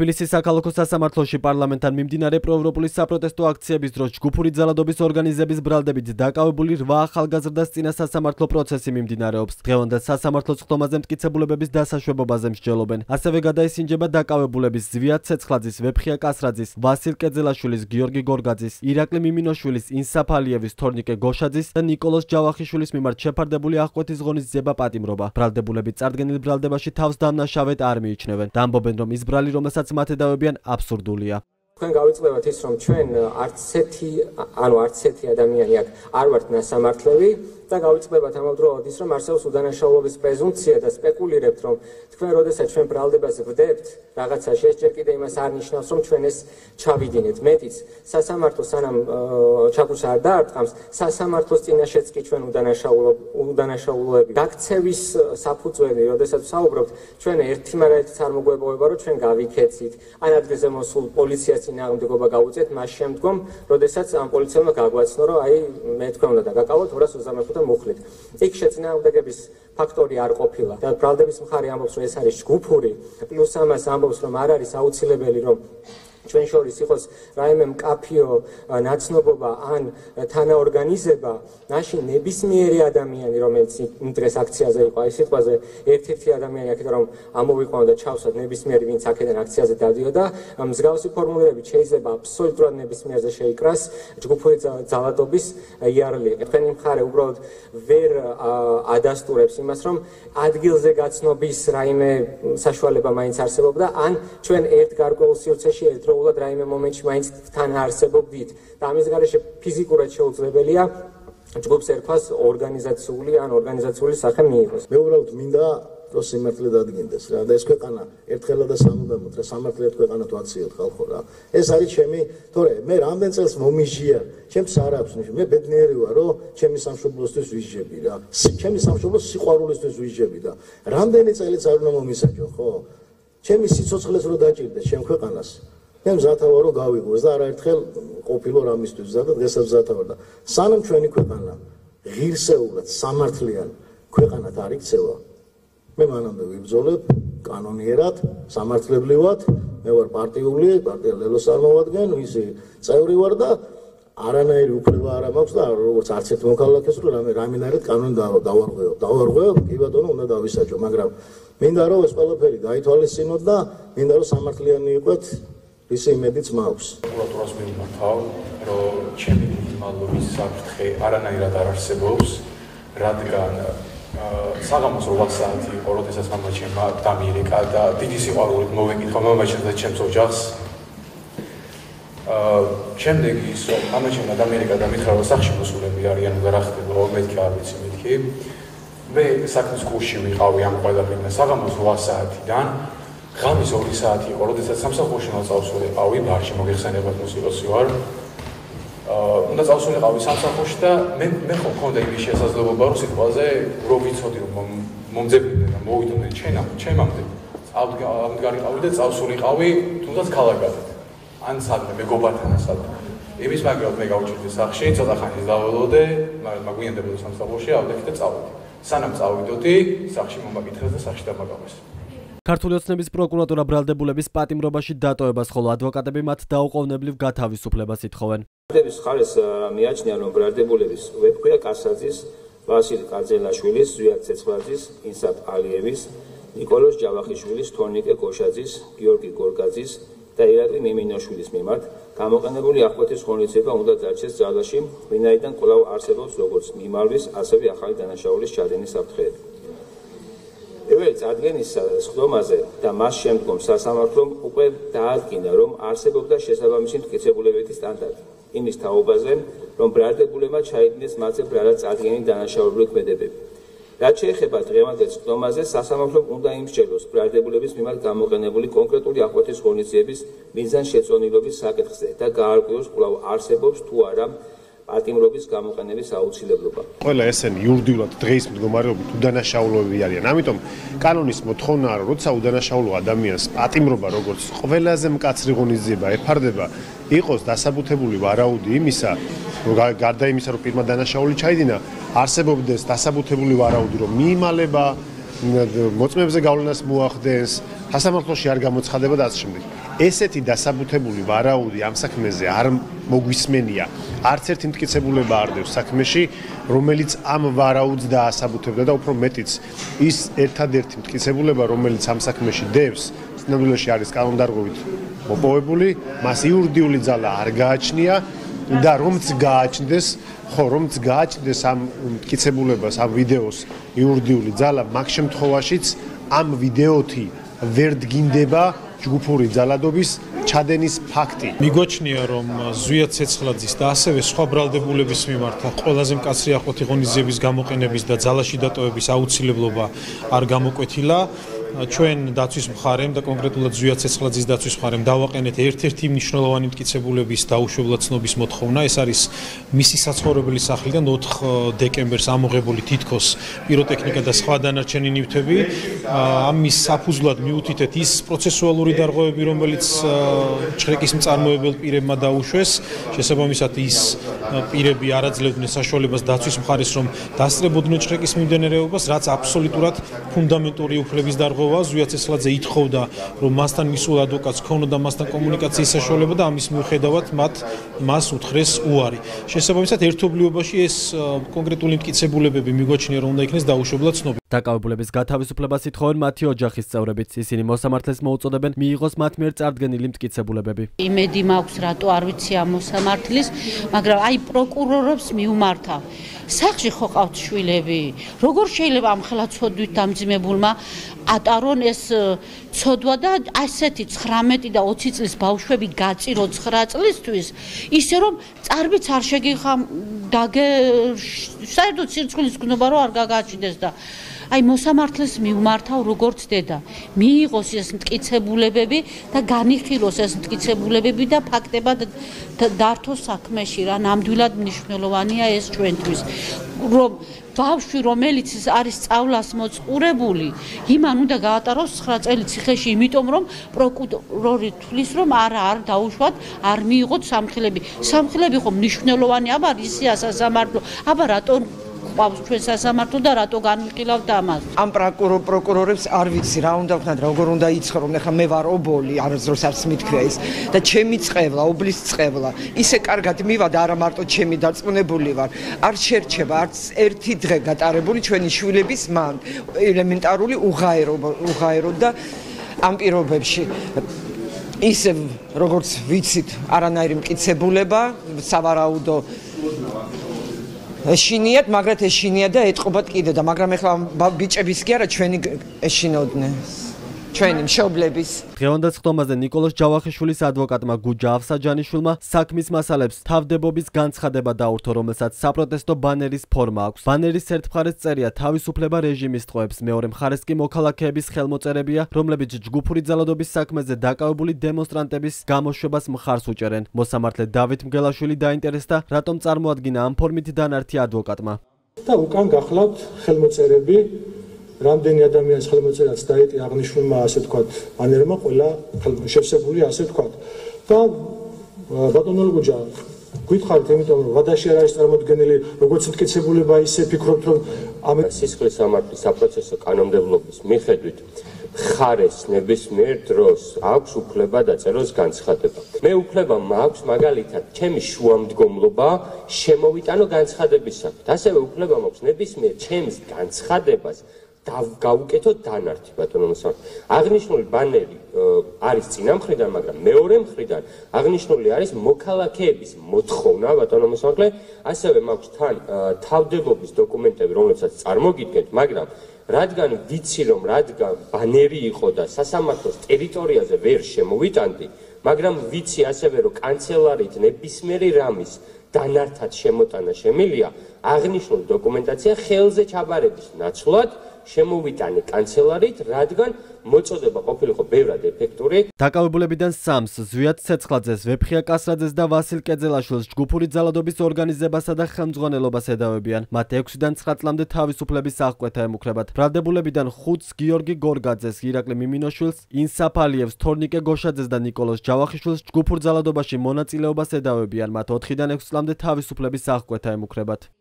თბილისის საქალაქო სასამართლოში პარლამენტთან მიმდინარე პროევროპული საპროტესტო აქციების დროს ჯგუფური ძალადობის ორგანიზების ბრალდებით დაკავებული 8 ახალგაზრდას წინა სასამართლო პროცესი მიმდინარეობს. დღევანდელ სასამართლოს ხდომაზე მტკიცებულებების დასაშვებობაზე მსჯელობენ. ასევე გადაისინჯება დაკავებულების ზვიად ცეცხლაძის, ვეფხია კასრაძის, ვასილ კეძელაშვილის, გიორგი გორგაძის, ირაკლი მიმინოშვილის, ინსაფალიევის, თორნიკე გოშაძის და ნიკოლოზ ჯავახიშვილის მიმართ შეფარდებული აღკვეთის ღონისძიება პატიმრობა. ბრალდებულები წარდგენილ ბრალდებაში თავს დამნაშავედ არ მიიჩნევენ. ამბობენ, რომ ის ბრალი, რომელსაც მათ ედავებიან, აბსურდულია. Თქვენ გავიწევთ ის, რომ ჩვენ არც ერთი ადამიანი აქ არ ვართ ნასამართლები და გავიწევთ ამავდროულად ის, რომ არსებობს უდანაშაულობის პრეზუმპცია და სპეკულირებთ, რომ თქვენ როდესაც ჩვენ ბრალდებას ვდებთ, რაღაცაში ეს ჯერ კიდე იმას არ ნიშნავს, რომ ჩვენ ეს ჩავიდინეთ. მეტიც, სასამართლო სანამ ჩაქუს არ დაარტყამს, სასამართლოს წინაშეც კი ჩვენ უდანაშაულოები გაქცევის საფუძველი, როდესაც ვსაუბრობთ, ჩვენ ერთმანეთს არ მოგვეპოვება, რომ ჩვენ გავიქეცით, ან ადგილზე მოსულ პოლიციას წინააღმდეგობა გავუწიეთ მას შემდგომ, როდესაც ამ პოლიციელმა გაგვაცნო, რომ აი მე თქვენ უნდა დაგაკავოთ 225 მუხლით. იქ შეწინააღმდეგების ფაქტორი არ ყოფილა. და ბრალდების მხარე ამბობს, რომ ეს არის ჯგუფური, პლუს ამას ამბობს, რომ არ არის აუცილებელი, რომ ჩვენ შორის იყოს რაიმე მკაფიო ნაცნობობა ან თანაორგანიზება, მაშინ ნებისმიერი ადამიანი, რომელიც იმ დღეს აქციაზე იყო, აი სიტყვაზე ერთ-ერთი ადამიანი აქედან რომ ამოვიყვანო და ჩავსვათ ნებისმიერი, ვინც აქედან აქციაზე დადიოდა, მსგავსი ფორმულირებით შეიძლება აბსოლუტურად ნებისმიერზე შეიკრას ჯგუფური ძალადობის იარლი. თქვენი მხარე უბრალოდ ვერ ადასტურებს იმას, რომ ადგილზე გაცნობის რაიმე საშუალება მაინც არსებობდა, ან ჩვენ ერთ გარკვეულ სივრცეში ერთდროულად რაიმე მომენტში მაინც თან არსებობდით და ამის გარეშე ფიზიკურად შეუძლებელია ჯგუფს ერქვას ორგანიზაციული ან ორგანიზაციული სახე მიიღოს. მე უბრალოდ მინდა რომ სიმართლე დადგინდეს რა და ეს ქვეყანა ერთხელა და სამუდამოდ რა სამართლიათ ქვეყანა თუ აციოთ ხალხო რა. ეს არის ჩემი, თორე მე რამდენ წელს მომიჟია, ჩემს არ აქვს ნიში. მე ბედნიერი ვარ, რომ ჩემი სამშობლოსთვის ვიჟები რა. ჩემი სამშობლოს სიყვარულისთვის ვიჟები და რამდენი წელიც არ უნდა მომისაჯო, ხო? ჩემი სიცოცხლეს რო დაჭირდეს ჩემ ქვეყანას. მე მზათა ვარ რომ გავიღოს და არაერთხელ ყოფილო რამისთვის მზად და დღესაც მზათა ვარ და სანამ ჩვენი ქვეყანა ღირსეულად სამართლიან ქვეყანად არ იქცევა, მე მანამდე ვიბრძოლებ კანონიერად, სამართლებრივად, მე ვარ პარტიული, პარტია ლელოს წარმოვადგენ, ვისი წევრი ვარ და არანაირი უფლება არ მაქვს და როგორც არც ერთ მოქალაქეს რომ რამენარად კანონი დავარღვევ, კი ბატონო, უნდა დავისაჯო, მაგრამ მინდა რომ ეს ყველაფერი გაითვალისწინოთ და მინდა რომ სამართლიანი იყოთ ის იმედიც მაქვს. პროკურატურას მიმართავ, რომ ჩემი მინიმალური საფრთხე არანაირად არ არსებობს, რადგან საღამოს 8 საათი იყო, როდესაც მამა ჩემმა დამიერეკა და დიდი სიყვარულით მოვეკითხა მამაჩემს და ჩემს ოჯახს. შემდეგ ის რომ მამა ჩემმა დამიერეკა და მითხრა რომ სახლში მოსულები არიან და რა ხდება, რომ მეთქი არ ვიცი მეთქი. მე საქმის კურსში ვიყავი ამ ყველაფერთან საღამოს 8 საათიდან. ღამის 2 საათი იყო, როდესაც სამსახურში უნდა წავსულიყავი, ბარში მოგეხსენებათ მოსილოსი ვარ. უნდა წავსულიყავი სამსახურში და მე ხო მქონდა იმის შესაძლებლობა, რომ სიტყვაზე რო ვიცოდი, რომ მომძებნდნენ და მოვიდოდნენ ჩემამდე. ავდგარიყავი და წავსულიყავი, თუნდაც ქალაქგარეთ. ან სადმე მეგობართან სადმე. იმის მაგრამ მე გავუჭირდი სახლში, ცოტა ხანი დაველოდე, მაგრამ მაგვიანდებოდა სამსახურში, ავდექი და წავედი. სანამ წავიდოდი, სახლში მომაკითხეს და სახლში დამაგავეს. ქართული ოცნების პროკურატურა ბრალდებულების პატიმრობაში დატოვებას, ხოლო ადვოკატები მათ დაუყოვნებლივ გათავისუფლებას ითხოვენ. ბრალდების მხარეს მიაჩნია, რომ ბრალდებულების ვეფხია კასრაძის, ვასილ კეძელაშვილის, ზვიად ცეცხლაძის, ინსაფ ალიევის, ნიკოლოზ ჯავახიშვილის, თორნიკე გოშაძის, გიორგი გორგაძის და ირაკლი მიმინოშვილის მიმართ გამოყენებული აღკვეთის ღონისძიება უნდა დარჩეს ძალაში, ვინაიდან კვლავ არსებობს როგორც მიმარვის, ასევე ახალი დანაშაულის ჩადენის საფრთხეები. პირველი წარდგენის სხდომაზე და მას შემდგომ სასამართლომ უკვე დაადგინა, რომ არსებობდა შესაბამისი მტკიცებულებითი სტანდარტი იმის თაობაზე, რომ ბრალდებულებმა ჩაიდინეს მათზე ბრალად წარდგენილი დანაშაულებული ქმედებები. რაც შეეხება დღევანდელ სხდომაზე, სასამართლომ უნდა იმსჯელოს ბრალდებულების მიმართ გამოყენებული კონკრეტული აღკვეთის ღონისძიების მიზანშეწონილობის საკითხზე და გაარკვიოს კვლავ არსებობს თუ არა პატიმრობის გამოყენების აუცილებლობა. ყველა ესენი იურიდიულად დღეის მდგომარეობით უდანაშაულოები არიან. ამიტომ კანონის მოთხოვნაა, რომ როცა უდანაშაულო ადამიანს პატიმრობა როგორც ყველაზე მკაცრი ღონისძიება ეფარდება, იყოს დასაბუთებული ვარაუდი იმისა, რომ გარდა იმისა, რომ პირმა დანაშაული ჩაიდინა, არსებობდეს დასაბუთებული ვარაუდი, რომ მიიმალება, მოწმეებზე გავლენას მოახდენს, სასამართლოში არ გამოცხადება და ასე შემდეგ. ესეთი დასაბუთებული ვარაუდი ამ საქმეზე არ მოგვისმენია. არც ერთი მტკიცებულება არ დევს საქმეში, რომელიც ამ ვარაუდს დაასაბუთებდა და უფრო მეტიც ის ერთადერთი მტკიცებულება, რომელიც ამ საქმეში დევს, სინამდვილეში არის კანონდარღვევით მოპოვებული, მას იურიდიული ძალა არ გააჩნია და რომც გააჩნდეს ამ მტკიცებულებას, ამ ვიდეოს იურიდიული ძალა, მაგ შემთხვევაშიც ამ ვიდეოთი ვერ დგინდება ჯგუფური ძალადობის ჩადენის ფაქტი. მიგვაჩნია, რომ ზვია ცეცხლაძის და ასევე სხვა ბრალდებულების მიმართ ყველაზე მკაცრი ახლოთი ღონისძიების გამოყენების და ძალაში დატოვების აუცილებლობა არ გამოკვეთილა. ჩვენ დაცვის მხარემ და კონკრეტულად ზვია ცეცხლაძის დაცვის მხარემ დავაყენეთ ერთ-ერთი მნიშვნელოვანი მტკიცებულების დაუშვებლად ცნობის მოთხოვნა. ეს არის მისი საცხოვრებელი სახლიდან 4 დეკემბერს ამოღებული თითქოს პიროტექნიკა და სხვა დანარჩენი ნივთები. ამის საფუძვლად მიუთითეთ ის პროცესუალური დარღვევები, რომელიც ჩხრეკის მწარმოებელ პირებმა დაუშვეს. შესაბამისად ის პირები არ აძლევდნენ საშუალებას დაცვის მხარეს, რომ დასწრებოდნენ ჩხრეკის მიმდინარეობას, რაც აბსოლუტურად ფუნდამენტური უფლების დარღვევა. ზვია ცეცხლაძე ითხოვდა, რომ მასთან მისულ ადვოკატს ქონოდა მასთან კომუნიკაციის საშუალება და ამის მიუხედავად მას უთხრეს უარი. შესაბამისად, ერთობლიობაში ეს კონკრეტული მტკიცებულებები მიგვაჩნია, რომ უნდა იქნეს დაუშვებლად ცნობილი. დაკავებულების გათავისუფლებას ითხოვენ მათი ოჯახის წევრებიც. ისინი მოსამართლეს მოუწოდებენ მიიღოს მათ მიერ წარდგენილი მტკიცებულებები. იმედი მაქვს, რატო არ ვიცი ამ მოსამართლის, მაგრამ აი პროკურორებს მიუმართავ. სახლში ხო ყავთ შვილები? როგორ შეიძლება ამ ხელა ცოდვით დამძიმებულმა ატარონ ეს ცოდვა და ასეთი 19 და 20 წლის ბავშვები გაწირო 9 წლისთვის, ისე რომ წარბიც არ შეგიხამ საერთოდ სირცხვილის გნობა რომ არ გაგაჩნდეს და აი მოსამართლეს მიუმართავ როგორც დედა, მიიღოს ეს მტკიცებულებები და განიხილოს ეს მტკიცებულებები და ფაქტებად დართოს საქმეში რა, ნამდვილად მნიშვნელოვანია ეს ჩვენთვის. რომ ბავშვი რომელიც არის სწავლას მოწყურებული, იმან უნდა გაატაროს 9 წელი ციხეში, იმიტომ რომ პროკურორი თვლის, რომ არ დაუშვათ, არ მიიღოთ სამხილები. სამხილები ხომ მნიშვნელოვანი, აბა ისია სასამართლო, აბა რატო ყავს ჩვენ სასამართლო და რატო განვიხილავთ ამას? ამ პროკურორებს არ ვიცი რა უნდა ვქნათ, როგორ უნდა იცხრობდნენ, ხა მე ვარ ობოლი, არასდროს არც მითქრია ის და ჩემი წყევლა, ობლის წყევლა, ისე კარგად მივადა, არა მარტო ჩემი დარწმუნებული ვარ, არ შერჩება არც ერთი დღე გატარებული ჩვენი შვილების მან ელემენტარული უღაერო და ამ პირობებში ისე როგორც ვიცით, არანაირი მტკიცებულება, სავარაუდო ეშინიათ, მაგრამ ეშინიათ და ეთყობათ კიდე და მაგრამ ეხლა ბიჭების კი არა ჩვენი ეშინოდნენ. ჩვენი მშობლების. დღევანდელ ხტომაზე ნიკოლოზ ჯავახიშვილის ადვოკატმა გუჯა ავსაჯანიშვილმა საქმის მასალებს თავდებობის განცხადება დაურთო, რომელსაც საპროტესტო ბანერის ფორმა აქვს. ბანერის ერთ მხარეს წერია თავისუფლება რეჟიმის ტყვეებს, მეორე მხარეს კი მოქალაქეების ხელმოწერებია, რომლებიც ჯგუფური ძალადობის საქმეზე დაკავებული დემონსტრანტების გამოშვებას მხარს უჭერენ. მოსამართლე დავით მგელაშვილი დაინტერესდა, რატომ წარმოადგინა ამ ფორმით დანართი ადვოკატმა. და უკან გახლავთ ხელმოწერები. რამდენი ადამიანის ხელმოწერაც დაეტი აღნიშნულმა, ასე ვთქვათ, ბანერმა, ყველა შევსებული, ასე ვთქვათ. და ბატონო გუჯა, გითხარით, იმიტომ რომ ვადაში არ არის წარმოდგენილი, როგორც მტკიცებულება, ისე ფიქრობთ, რომ ამ სისხლის სამართლის საპროცესო კანონმდებლობის მიხედვით მხარეს ნებისმიერ დროს აქვს უფლება დაწეროს განცხადება. მე უფლება მაქვს მაგალითად ჩემი შუამდგომლობა შემოვიტანო განცხადებისათვის. ასევე უფლება მაქვს ნებისმიერ ჩემს განცხადებას გავუკეთო დანართი, ბატონო მოსამართლე. აღნიშნული ბანერი არის წინა მხრიდან, მაგრამ მეორე მხრიდან აღნიშნული არის მოქალაქეების მოთხოვნა, ბატონო მოსამართლე. ასევე მაქვს თან თავდებობის დოკუმენტები, რომლებსაც წარმოგიდგენთ, მაგრამ რადგან ვიცი, რომ რადგან ბანერი იყო და სასამართლოს ტერიტორიაზე ვერ შემოვიტანდი, მაგრამ ვიცი ასევე, რომ კანცელარიით ნებისმიერი რამის დანართად შემოტანა შემილია, აღნიშნული დოკუმენტაცია ხელზე ჩაბარების ნაცვლად შემოვიტანე კანცელარიით, რადგან მოწოდება ყოფილიყო ბევრად ეფექტური. დაკავებულებიდან 3-ს ზვიად ცეცხლაძეს, ვეფხია კასრაძეს და ვასილ კეძელაშვილს ჯგუფური ძალადობის ორგანიზებასა და ხელმძღვანელობას ედავებიან. მათ 6-დან 9 წლამდე თავისუფლების აღკვეთა ემუქრებათ. ბრალდებულებიდან 5-ს გიორგი გორგაძეს, ირაკლი მიმინოშვილს, ინსაფ ალიევს, თორნიკე გოშაძეს და ნიკოლოზ ჯავახიშვილს ჯგუფურ ძალადობაში მონაწილეობას ედავებიან. მათ 4-დან 6 წლამდე თავისუფლების აღკვეთა ემუქრებათ.